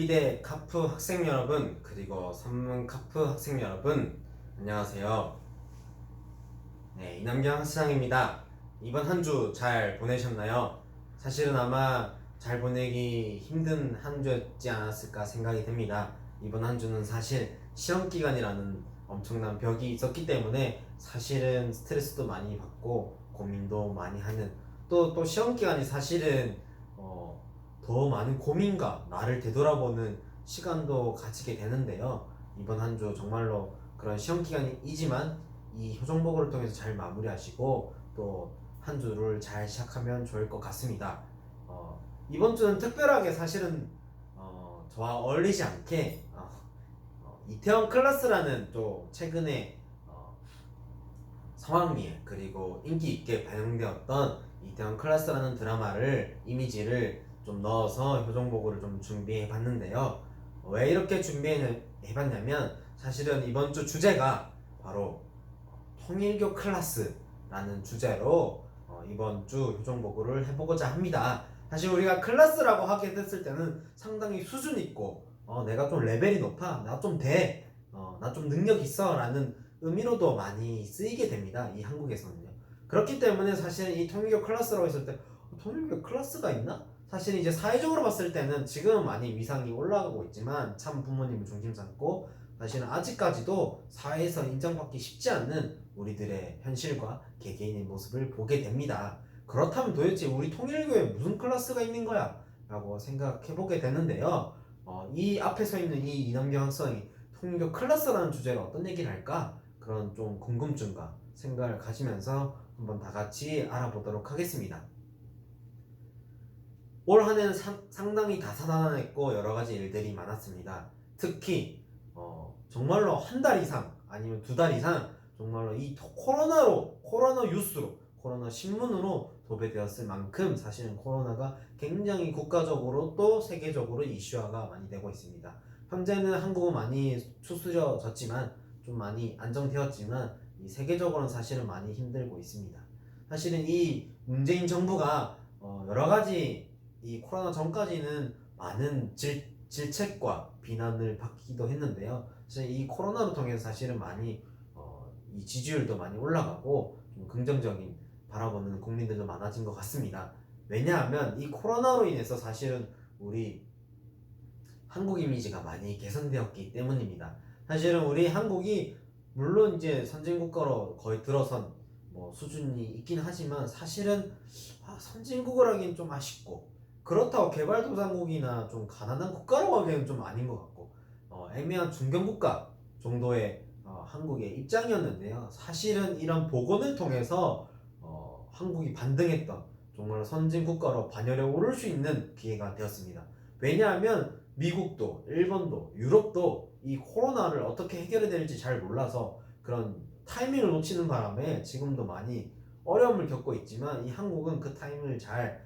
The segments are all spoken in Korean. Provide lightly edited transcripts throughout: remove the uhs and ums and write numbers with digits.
물리대 카프 학생 여러분, 그리고 산문 카프 학생 여러분, 안녕하세요. 네, 이남경 학생입니다. 이번 한 주 잘 보내셨나요? 사실은 아마 잘 보내기 힘든 한 주였지 않았을까 생각이 됩니다. 이번 한 주는 사실 시험 기간이라는 엄청난 벽이 있었기 때문에 사실은 스트레스도 많이 받고 고민도 많이 하는, 또 시험 기간이 사실은 더 많은 고민과 나를 되돌아보는 시간도 가지게 되는데요. 이번 한 주 정말로 그런 시험 기간이지만 이 효정보고를 통해서 잘 마무리하시고 또 한 주를 잘 시작하면 좋을 것 같습니다. 이번 주는 특별하게 사실은 저와 어울리지 않게 이태원 클라스라는 또 최근에 성황리에 그리고 인기 있게 반영되었던 이태원 클라스라는 드라마를 이미지를 좀 넣어서 효정보고를 좀 준비해 봤는데요. 왜 이렇게 준비해 봤냐면 사실은 이번 주 주제가 바로 통일교 클라스라는 주제로 이번 주 효정보고를 해보고자 합니다. 사실 우리가 클라스라고 하게 됐을 때는 상당히 수준 있고 내가 좀 레벨이 높아, 나 좀 돼, 나 좀 능력 있어 라는 의미로도 많이 쓰이게 됩니다. 이 한국에서는요. 그렇기 때문에 사실 이 통일교 클라스라고 했을 때 통일교 클라스가 있나? 사실 이제 사회적으로 봤을 때는 지금은 많이 위상이 올라가고 있지만 참 부모님을 중심 삼고 사실은 아직까지도 사회에서 인정받기 쉽지 않는 우리들의 현실과 개개인의 모습을 보게 됩니다. 그렇다면 도대체 우리 통일교에 무슨 클래스가 있는 거야? 라고 생각해 보게 되는데요. 이 앞에 서 있는 이 이남경 학생이 통일교 클래스라는 주제로 어떤 얘기를 할까? 그런 좀 궁금증과 생각을 가지면서 한번 다 같이 알아보도록 하겠습니다. 올 한 해는 상당히 다사다난했고 여러 가지 일들이 많았습니다. 특히 정말로 한 달 이상 아니면 두 달 이상 정말로 이 코로나 뉴스로 코로나 신문으로 도배되었을 만큼 사실은 코로나가 굉장히 국가적으로 또 세계적으로 이슈화가 많이 되고 있습니다. 현재는 한국은 많이 추스려졌지만 좀 많이 안정되었지만 이 세계적으로는 사실은 많이 힘들고 있습니다. 사실은 이 문재인 정부가 여러 가지 이 코로나 전까지는 많은 질책과 비난을 받기도 했는데요. 사실 이 코로나로 통해서 사실은 많이 이 지지율도 많이 올라가고 좀 긍정적인 바라보는 국민들도 많아진 것 같습니다. 왜냐하면 이 코로나로 인해서 사실은 우리 한국 이미지가 많이 개선되었기 때문입니다. 사실은 우리 한국이 물론 이제 선진국가로 거의 들어선 수준이 있긴 하지만 사실은 선진국을 하기엔 좀 아쉽고 그렇다고 개발도상국이나 좀 가난한 국가라고 하기에는 좀 아닌 것 같고 애매한 중견국가 정도의 한국의 입장이었는데요. 사실은 이런 복원을 통해서 한국이 반등했던 정말 선진국가로 반열에 오를 수 있는 기회가 되었습니다. 왜냐하면 미국도 일본도 유럽도 이 코로나를 어떻게 해결해야 될지 잘 몰라서 그런 타이밍을 놓치는 바람에 지금도 많이 어려움을 겪고 있지만 이 한국은 그 타이밍을 잘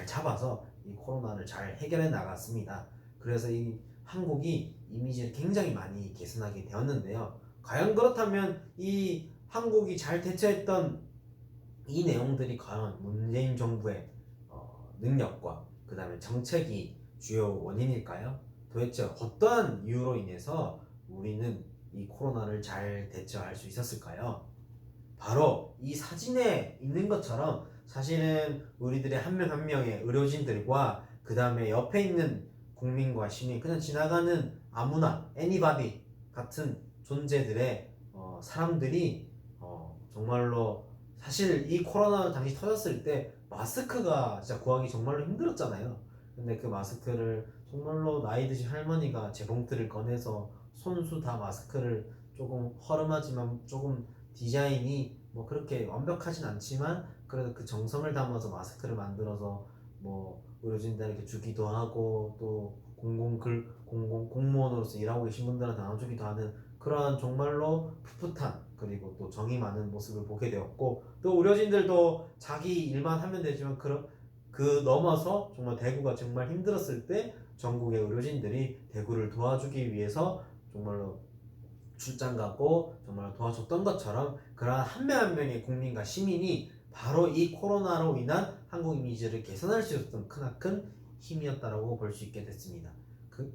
잡아서 이 코로나를 잘 해결해 나갔습니다. 그래서 이 한국이 이미지를 굉장히 많이 개선하게 되었는데요. 과연 그렇다면 이 한국이 잘 대처했던 이 내용들이 과연 문재인 정부의 능력과 그 다음에 정책이 주요 원인일까요? 도대체 어떠한 이유로 인해서 우리는 이 코로나를 잘 대처할 수 있었을까요? 바로 이 사진에 있는 것처럼 사실은 우리들의 한 명 한 명의 의료진들과 그 다음에 옆에 있는 국민과 시민, 그냥 지나가는 아무나 anybody 같은 존재들의 사람들이 정말로 사실 이 코로나 당시 터졌을 때 마스크가 진짜 구하기 정말로 힘들었잖아요. 근데 그 마스크를 정말로 나이 드신 할머니가 재봉틀을 꺼내서 손수 다 마스크를 조금 허름하지만 조금 디자인이 그렇게 완벽하진 않지만 그래도 그 정성을 담아서 마스크를 만들어서 의료진들에게 주기도 하고 또 공무원으로서 일하고 계신 분들한테 나눠주기도 하는 그러한 정말로 풋풋한 그리고 또 정이 많은 모습을 보게 되었고 또 의료진들도 자기 일만 하면 되지만 그 넘어서 정말 대구가 정말 힘들었을 때 전국의 의료진들이 대구를 도와주기 위해서 정말로 출장 가고 정말 도와줬던 것처럼 그러한 한 명 한 명의 국민과 시민이 바로 이 코로나로 인한 한국 이미지를 개선할 수 있었던 크나큰 힘이었다라고 볼 수 있게 됐습니다.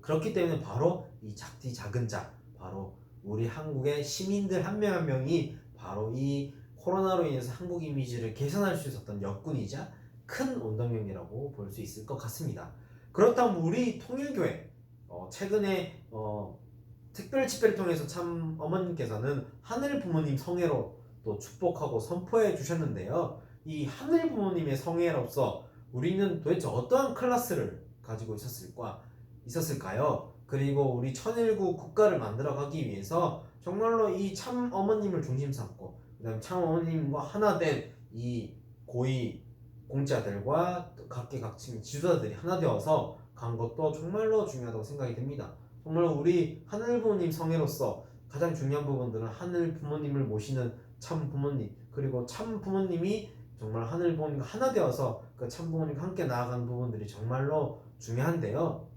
그렇기 때문에 바로 이 작디 작은 자, 바로 우리 한국의 시민들 한 명 한 명이 바로 이 코로나로 인해서 한국 이미지를 개선할 수 있었던 역군이자 큰 원동력이라고 볼 수 있을 것 같습니다. 그렇다면 우리 통일교회 최근에 특별 집회를 통해서 참 어머님께서는 하늘 부모님 성애로 또 축복하고 선포해 주셨는데요. 이 하늘 부모님의 성애로서 우리는 도대체 어떠한 클래스를 가지고 있었을까요? 그리고 우리 천일구 국가를 만들어가기 위해서 정말로 이 참 어머님을 중심 삼고 그다음에 참 어머님과 하나 된 이 고위 공자들과 각계각층 지도자들이 하나 되어서 간 것도 정말로 중요하다고 생각이 됩니다. 정말 우리 하늘 부모님 성애로서 가장 중요한 부분들은 하늘 부모님을 모시는 참 부모님, 그리고 참 부모님이 정말 하늘 부모님과 하나 되어서 그 참 부모님과 함께 나아가는 부분들이 정말로 중요한데요.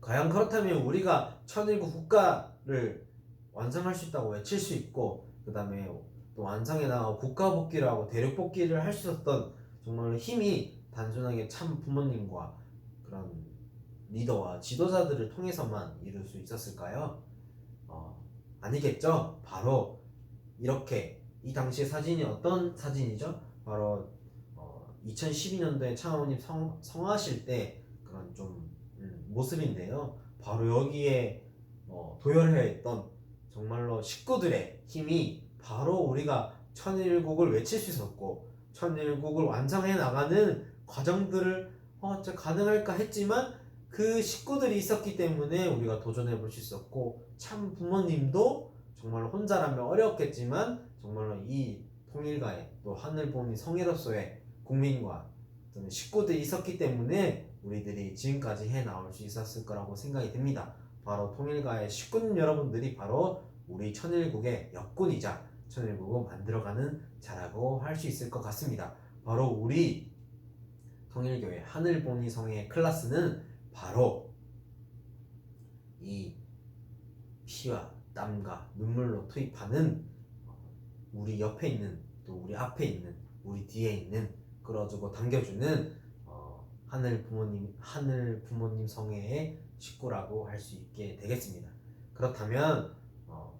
과연 그렇다면 우리가 천일구 국가를 완성할 수 있다고 외칠 수 있고, 그 다음에 또 완성해 나가고 국가복귀를 하고 대륙복귀를 할 수 있었던 정말 힘이 단순하게 참 부모님과 그런 리더와 지도자들을 통해서만 이룰 수 있었을까요? 아니겠죠? 바로 이렇게 이 당시의 사진이 어떤 사진이죠? 바로 2012년도에 창원님 성하실 때 그런 좀 모습인데요. 바로 여기에 도열해 있던 정말로 식구들의 힘이 바로 우리가 천일국을 외칠 수 있었고 천일국을 완성해 나가는 과정들을 진짜 가능할까 했지만 그 식구들이 있었기 때문에 우리가 도전해 볼 수 있었고 참 부모님도 정말로 혼자라면 어려웠겠지만 정말로 이 통일가에 또 하늘보니 성애로서의 국민과 식구들이 있었기 때문에 우리들이 지금까지 해 나올 수 있었을 거라고 생각이 듭니다. 바로 통일가의 식군 여러분들이 바로 우리 천일국의 역군이자 천일국을 만들어가는 자라고 할 수 있을 것 같습니다. 바로 우리 통일교회 하늘보니 성의 클래스는 바로 이 피와 땀과 눈물로 투입하는 우리 옆에 있는 또 우리 앞에 있는 우리 뒤에 있는 끌어주고 당겨주는 하늘 부모님 성애의 식구라고 할 수 있게 되겠습니다. 그렇다면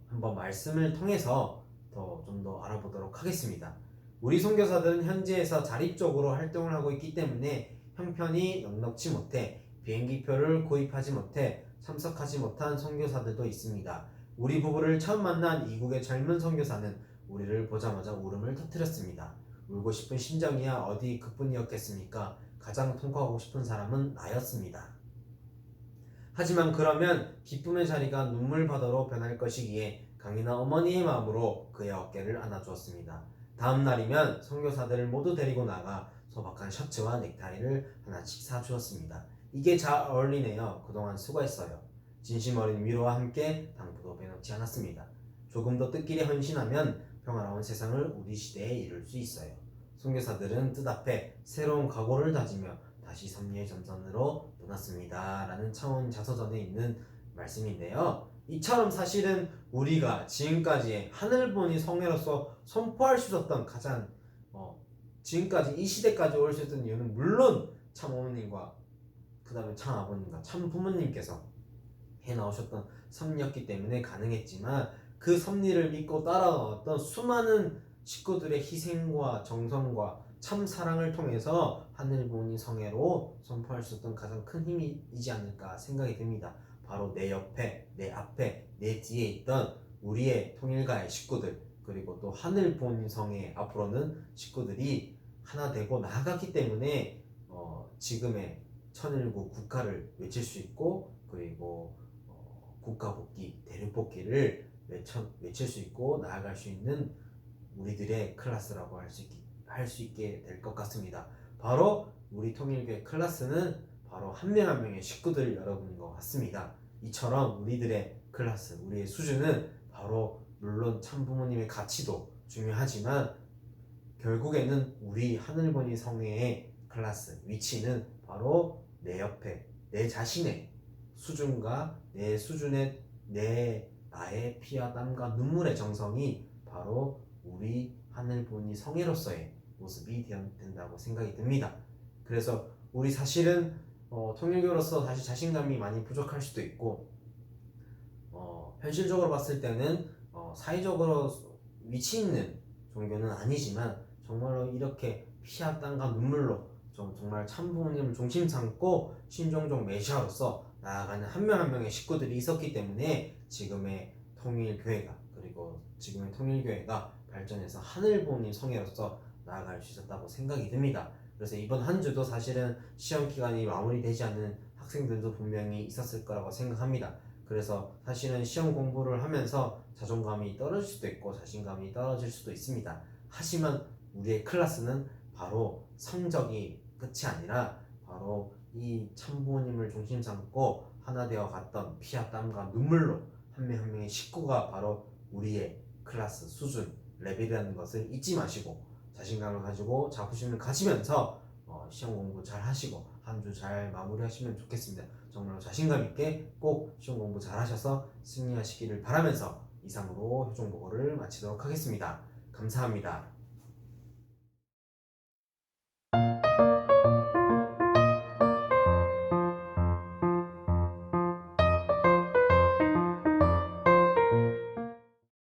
한번 말씀을 통해서 좀 더 알아보도록 하겠습니다. 우리 선교사들은 현지에서 자립적으로 활동을 하고 있기 때문에 형편이 넉넉지 못해 비행기표를 구입하지 못해 참석하지 못한 선교사들도 있습니다. 우리 부부를 처음 만난 이국의 젊은 선교사는 우리를 보자마자 울음을 터뜨렸습니다. 울고 싶은 심정이야 어디 그뿐이었겠습니까? 가장 통과하고 싶은 사람은 나였습니다. 하지만 그러면 기쁨의 자리가 눈물 바다로 변할 것이기에 강인한 어머니의 마음으로 그의 어깨를 안아주었습니다. 다음 날이면 선교사들을 모두 데리고 나가 소박한 셔츠와 넥타이를 하나씩 사주었습니다. 이게 잘 어울리네요. 그동안 수고했어요. 진심 어린 위로와 함께 당부도 빼놓지 않았습니다. 조금 더 뜻끼리 헌신하면 평화로운 세상을 우리 시대에 이룰 수 있어요. 선교사들은 뜻앞에 새로운 각오를 다지며 다시 섭리의 전선으로 떠났습니다. 라는 창원 자서전에 있는 말씀인데요. 이처럼 사실은 우리가 지금까지 하늘보니 성애로서 선포할 수 있었던 가장 지금까지 이 시대까지 올 수 있었던 이유는 물론 참 어머님과 그 다음에 참 아버님과 참 부모님께서 해나오셨던 섭리였기 때문에 가능했지만 그 섭리를 믿고 따라왔던 수많은 식구들의 희생과 정성과 참 사랑을 통해서 하늘보니 성애로 선포할 수 있었던 가장 큰 힘이지 않을까 생각이 듭니다. 바로 내 옆에, 내 앞에, 내 뒤에 있던 우리의 통일가의 식구들, 그리고 또 하늘보니 성애 앞으로는 식구들이 하나 되고 나아갔기 때문에 지금의 천일국 국가를 외칠 수 있고, 그리고 국가복귀, 대륙복귀를 외칠 수 있고 나아갈 수 있는 우리들의 클래스라고 할 수 있게 될 것 같습니다. 바로 우리 통일교회 클래스는 바로 한 명 한 명의 식구들 여러분인 것 같습니다. 이처럼 우리들의 클래스, 우리의 수준은 바로 물론 참부모님의 가치도 중요하지만 결국에는 우리 하늘보니 성애의 클래스, 위치는 바로 내 옆에 내 자신의 수준과 내 수준의 나의 피와 땀과 눈물의 정성이 바로 우리 하늘보니 성애로서의 모습이 된다고 생각이 듭니다. 그래서 우리 사실은 통일교로서 사실 자신감이 많이 부족할 수도 있고 현실적으로 봤을 때는 사회적으로 위치 있는 종교는 아니지만 정말로 이렇게 피와 땀과 눈물로 정말 참부모님을 중심 삼고 신종종 메시아로서 나아가는 한 명 한 명의 식구들이 있었기 때문에 지금의 통일교회가 그리고 지금의 통일교회가 발전해서 하늘부모님 성회로서 나아갈 수 있었다고 생각이 듭니다. 그래서 이번 한 주도 사실은 시험 기간이 마무리되지 않는 학생들도 분명히 있었을 거라고 생각합니다. 그래서 사실은 시험 공부를 하면서 자존감이 떨어질 수도 있고 자신감이 떨어질 수도 있습니다. 하지만 우리의 클래스는 바로 성적이 끝이 아니라 바로 이 참부모님을 중심 삼고 하나 되어 갔던 피와 땀과 눈물로 한 명 한 명의 식구가 바로 우리의 클래스 수준 레벨이라는 것을 잊지 마시고 자신감을 가지고 자부심을 가지면서 시험 공부 잘 하시고 한 주 잘 마무리하시면 좋겠습니다. 정말로 자신감 있게 꼭 시험 공부 잘 하셔서 승리하시기를 바라면서 이상으로 효종보고를 마치도록 하겠습니다. 감사합니다.